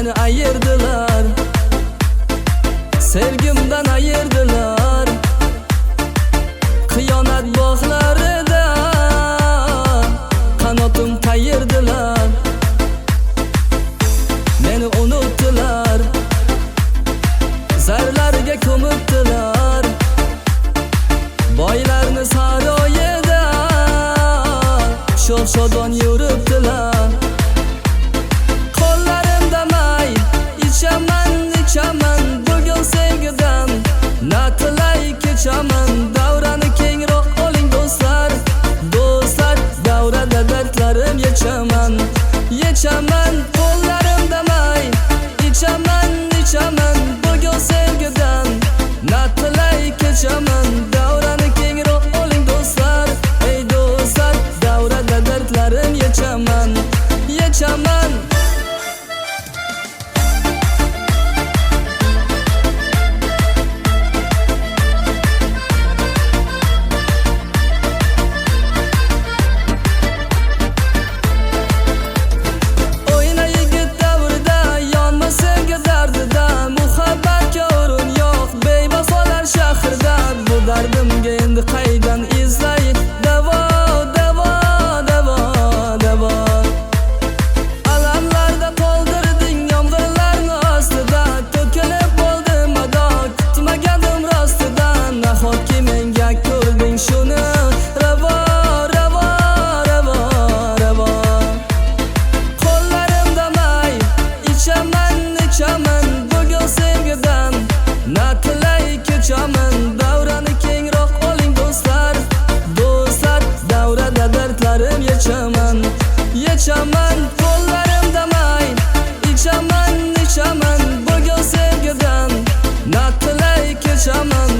Meni ayırdılar, sevgimden ayırdılar. Kıyamet bog'larida qanotim qayirdilar. Meni unutdilar, zarlarga ko'mibdilar. Boylarni saroyida sho'x-shodon yuribdilar. Qo'llarimda may ichaman, ichaman bugun sevgidan natilay kechaman. Davrani kengroq oling do'stlar, do'stlar, davrada dardlarim yechaman, yechaman. Qo'llarimda may ichaman, ichaman bugun sevgidan natilay kechaman. Davrani kengroq oling do'stlar, ey do'stlar, davrada dardlarim yechaman, yechaman. Dardimga endi qaydan izlay davo, davo, davo, davo. Alamlarda qoldirding yomg'irlarni ostida, to'kilib bo'ldim ado, kutmagandim rostidan. Nahotki menga ko'rding shuni ravo, ravo, ravo, ravo. Qo'llarimda may ichaman, ichaman bugun sevgidan natilay kechaman. Davrani kengroq oling do'stlar, do'stlar, davrada dardlarim yechaman, yechaman. Qo'llarimda may ichaman, ichaman bugun sevgidan natilay kechaman.